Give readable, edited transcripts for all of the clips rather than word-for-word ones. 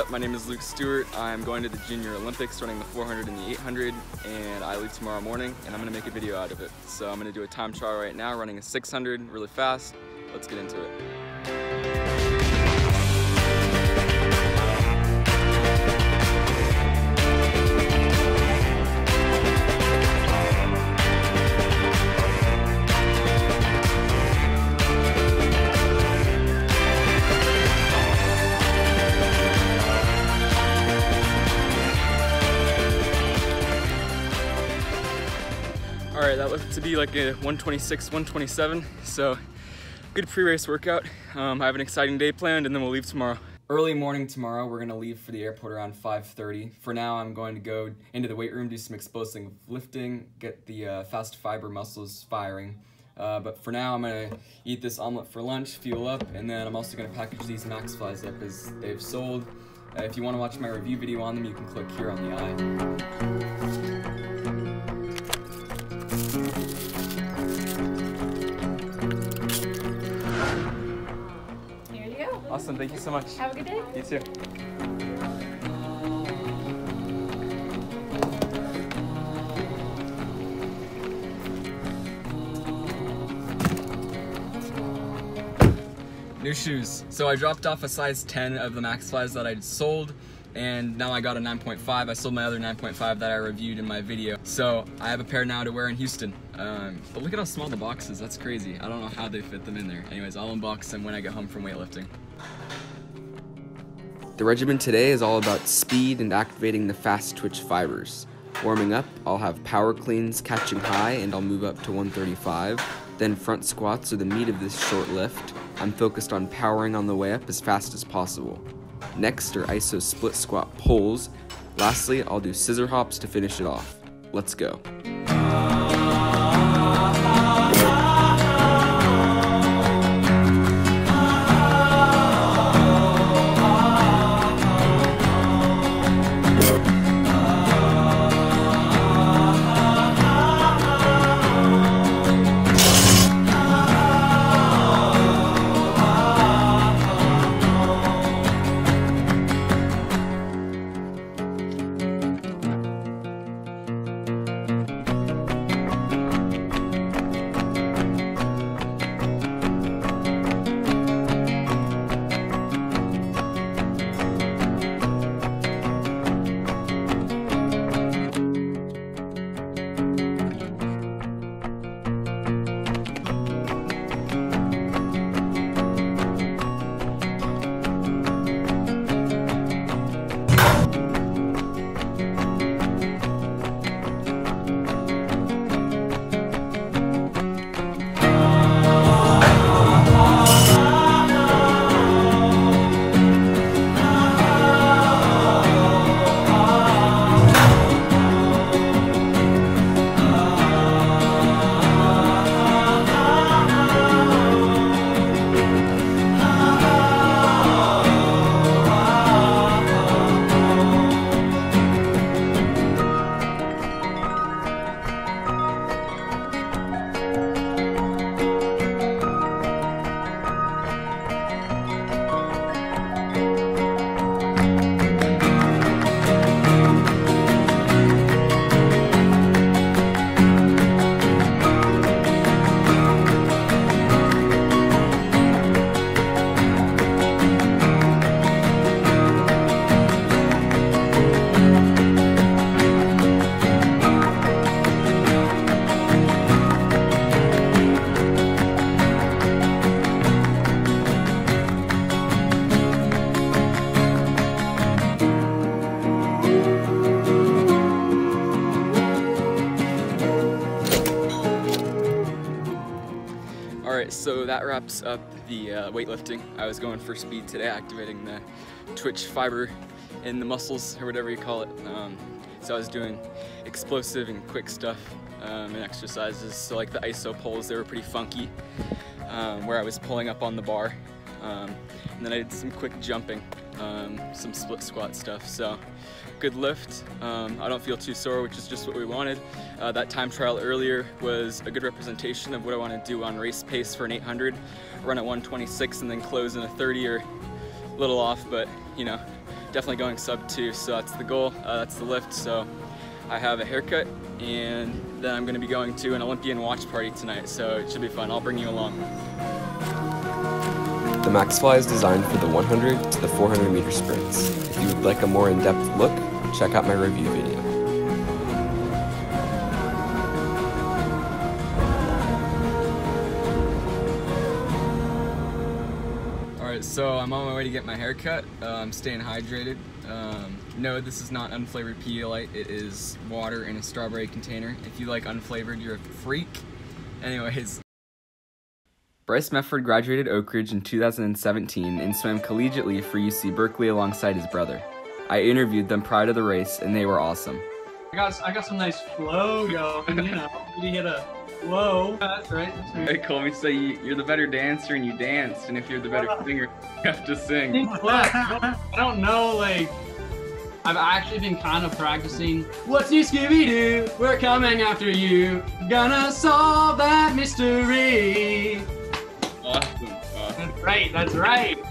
up? My name is Stewart. I'm going to the Junior Olympics running the 400 and the 800, and I leave tomorrow morning and I'm going to make a video out of it. So I'm going to do a time trial right now running a 600 really fast. Let's get into it. Alright, that looked to be like a 126, 127, so good pre-race workout. I have an exciting day planned and then we'll leave tomorrow. Early morning tomorrow, we're going to leave for the airport around 5:30. For now, I'm going to go into the weight room, do some explosive lifting, get the fast fiber muscles firing. But for now, I'm going to eat this omelet for lunch, fuel up, and then I'm also going to package these Max Flies up as they've sold. If you want to watch my review video on them, you can click here on the eye. Awesome, thank you so much. Have a good day. You too. New shoes. So I dropped off a size 10 of the Max Flies that I sold, and now I got a 9.5. I sold my other 9.5 that I reviewed in my video. So I have a pair now to wear in Houston. But look at how small the box is, that's crazy. I don't know how they fit them in there. Anyways, I'll unbox them when I get home from weightlifting. The regimen today is all about speed and activating the fast twitch fibers. Warming up, I'll have power cleans catching high and I'll move up to 135. Then front squats are the meat of this short lift. I'm focused on powering on the way up as fast as possible. Next are iso split squat pulls. Lastly, I'll do scissor hops to finish it off. Let's go. Alright, so that wraps up the weightlifting. I was going for speed today, activating the twitch fiber in the muscles, or whatever you call it. So I was doing explosive and quick stuff and exercises. So like the iso pulls, they were pretty funky, where I was pulling up on the bar. And then I did some quick jumping, some split squat stuff. So good lift. I don't feel too sore, which is just what we wanted. That time trial earlier was a good representation of what I want to do on race pace for an 800. Run at 126 and then close in a 30 or a little off, but you know, definitely going sub 2, so that's the goal, that's the lift. So I have a haircut, and then I'm going to be going to an Olympian watch party tonight, so it should be fun. I'll bring you along. The MaxFly is designed for the 100 to the 400 meter sprints. If you would like a more in-depth look, check out my review video. Alright, so I'm on my way to get my hair cut. I'm staying hydrated. No, this is not unflavored Pedialyte. It is water in a strawberry container. If you like unflavored, you're a freak. Anyways. Bryce Mefford graduated Oak Ridge in 2017 and swam collegiately for UC Berkeley alongside his brother. I interviewed them prior to the race, and they were awesome. I got some nice flow going, you know. You get a flow. That's right. Hey, Colby, so you're the better dancer and you danced, and if you're the better singer, you have to sing. I don't know, like, I've actually been kind of practicing. What's new, Scooby-Doo? We're coming after you. Gonna solve that mystery. Awesome. That's right, that's right.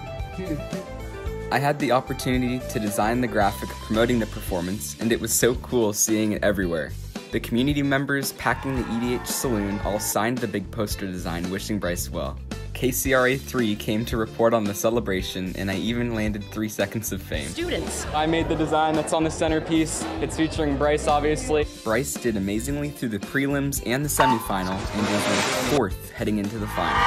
I had the opportunity to design the graphic promoting the performance, and it was so cool seeing it everywhere. The community members packing the EDH saloon all signed the big poster design wishing Bryce well. KCRA 3 came to report on the celebration, and I even landed 3 seconds of fame. Students. I made the design that's on the centerpiece. It's featuring Bryce, obviously. Bryce did amazingly through the prelims and the semifinal, and was ranked 4th heading into the final.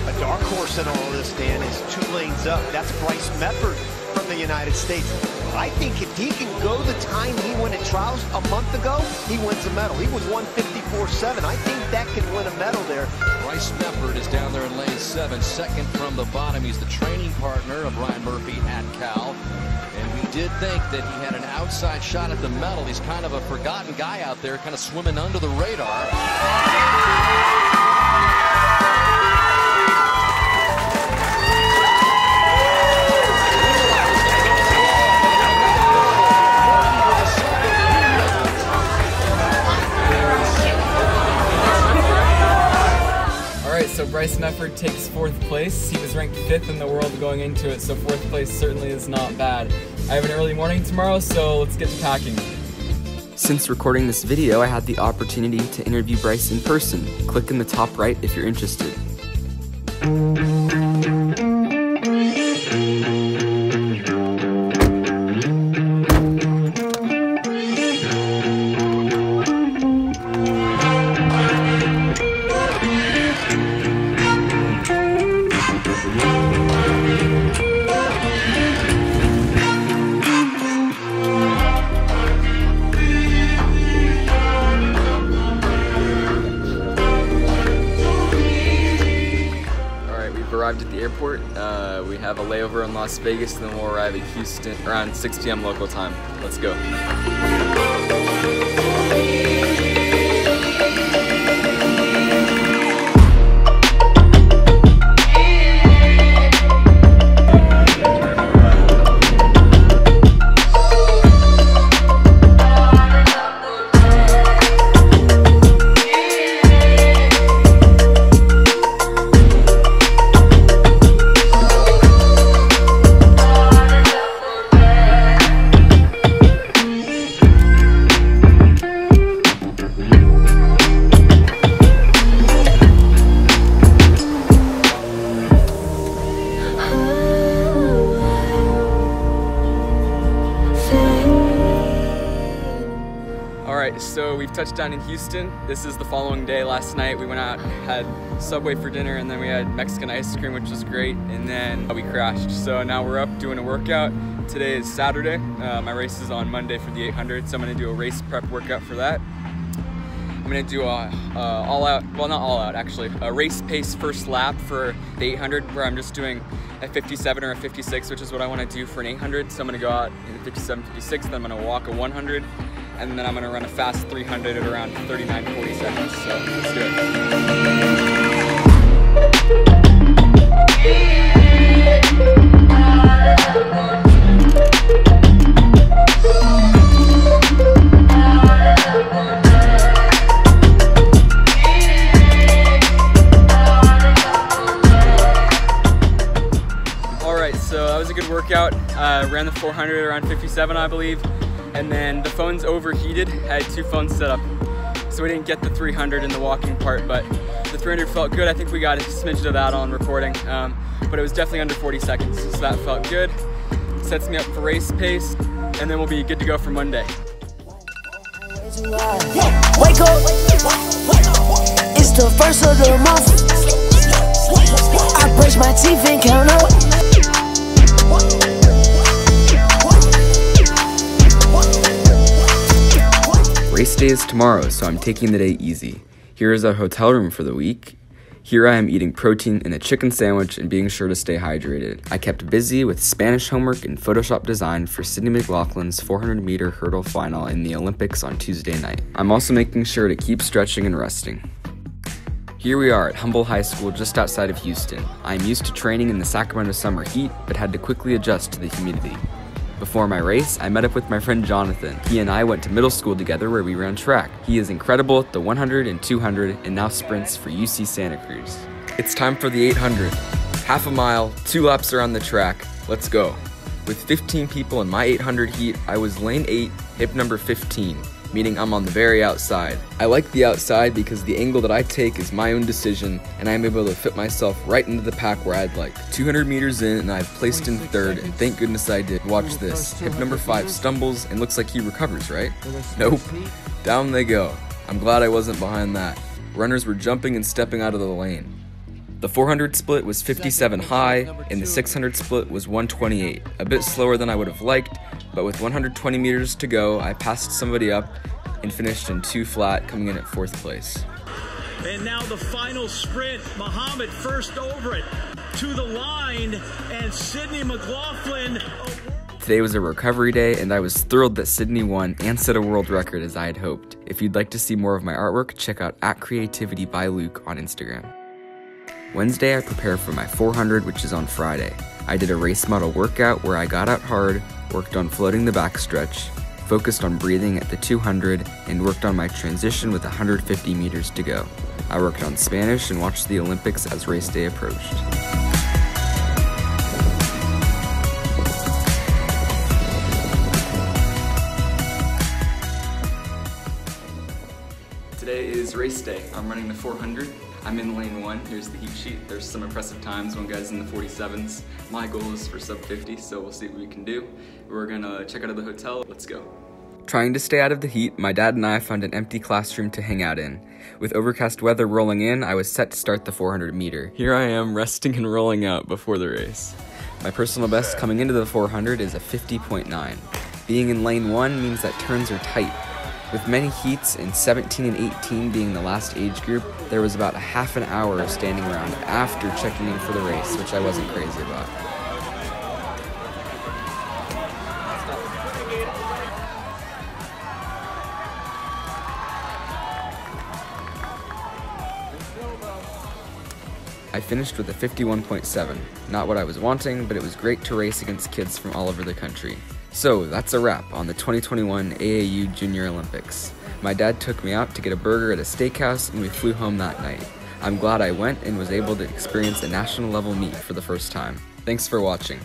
A dark horse in all of this, Dan, is 2 lanes up. That's Bryce Mefford from the United States. I think if he can go the time he went at trials a month ago, he wins a medal. He was 154.7. I think that can win a medal there. Bryce Mefford is down there in lane 7, second from the bottom. He's the training partner of Ryan Murphy at Cal. And we did think that he had an outside shot at the medal. He's kind of a forgotten guy out there, kind of swimming under the radar. So Bryce Mefford takes 4th place. He was ranked 5th in the world going into it, so 4th place certainly is not bad. I have an early morning tomorrow, so let's get to packing. Since recording this video, I had the opportunity to interview Bryce in person. Click in the top right if you're interested. Arrived at the airport. We have a layover in Las Vegas, and then we'll arrive at Houston around 6 p.m. local time. Let's go. So we've touched down in Houston. This is the following day. Last night we went out, had Subway for dinner, and then we had Mexican ice cream, which was great, and then we crashed. So now we're up doing a workout. Today is Saturday. My race is on Monday for the 800, so I'm gonna do a race prep workout for that. I'm gonna do a all-out, well not all-out actually, a race pace first lap for the 800 where I'm just doing a 57 or a 56, which is what I wanna do for an 800. So I'm gonna go out in 57, 56, then I'm gonna walk a 100, and then I'm gonna run a fast 300 at around 39, 40 seconds. So let's do 400 around 57, I believe. And then the phones overheated. I had 2 phones set up, so we didn't get the 300 in the walking part, but the 300 felt good. I think we got a smidgen of that on recording, but it was definitely under 40 seconds, so that felt good. Sets me up for race pace, and then we'll be good to go for Monday. Wake up, it's the first of the month. I brush my teeth and count up. Race day is tomorrow, so I'm taking the day easy. Here is our hotel room for the week. Here I am eating protein in a chicken sandwich and being sure to stay hydrated. I kept busy with Spanish homework and Photoshop design for Sydney McLaughlin's 400-meter hurdle final in the Olympics on Tuesday night. I'm also making sure to keep stretching and resting. Here we are at Humble High School just outside of Houston. I am used to training in the Sacramento summer heat, but had to quickly adjust to the humidity. Before my race, I met up with my friend Jonathan. He and I went to middle school together where we ran track. He is incredible at the 100 and 200 and now sprints for UC Santa Cruz. It's time for the 800. Half a mile, 2 laps around the track. Let's go. With 15 people in my 800 heat, I was lane 8, hip number 15, meaning I'm on the very outside. I like the outside because the angle that I take is my own decision and I'm able to fit myself right into the pack where I'd like. 200 meters in and I've placed in 3rd, and thank goodness I did. Watch this. Hip number 5 stumbles and looks like he recovers, right? Nope. Down they go. I'm glad I wasn't behind that. Runners were jumping and stepping out of the lane. The 400 split was 57 high and the 600 split was 128. A bit slower than I would have liked, but with 120 meters to go, I passed somebody up and finished in 2 flat, coming in at 4th place. And now the final sprint, Muhammad first over it to the line, and Sydney McLaughlin. Today was a recovery day, and I was thrilled that Sydney won and set a world record as I had hoped. If you'd like to see more of my artwork, check out @CreativityByLuke on Instagram. Wednesday, I prepare for my 400, which is on Friday. I did a race model workout where I got out hard, worked on floating the backstretch, focused on breathing at the 200, and worked on my transition with 150 meters to go. I worked on Spanish and watched the Olympics as race day approached. Today is race day. I'm running the 400. I'm in lane 1. Here's the heat sheet. There's some impressive times. One guy's in the 47s. My goal is for sub 50, so we'll see what we can do. We're gonna check out of the hotel. Let's go. Trying to stay out of the heat, my dad and I found an empty classroom to hang out in. With overcast weather rolling in, I was set to start the 400 meter. Here I am, resting and rolling out before the race. My personal best coming into the 400 is a 50.9. Being in lane 1 means that turns are tight. With many heats and 17 and 18 being the last age group, there was about a half an hour of standing around after checking in for the race, which I wasn't crazy about. I finished with a 51.7. Not what I was wanting, but it was great to race against kids from all over the country. So that's a wrap on the 2021 AAU Junior Olympics. My dad took me out to get a burger at a steakhouse and we flew home that night. I'm glad I went and was able to experience a national level meet for the first time. Thanks for watching.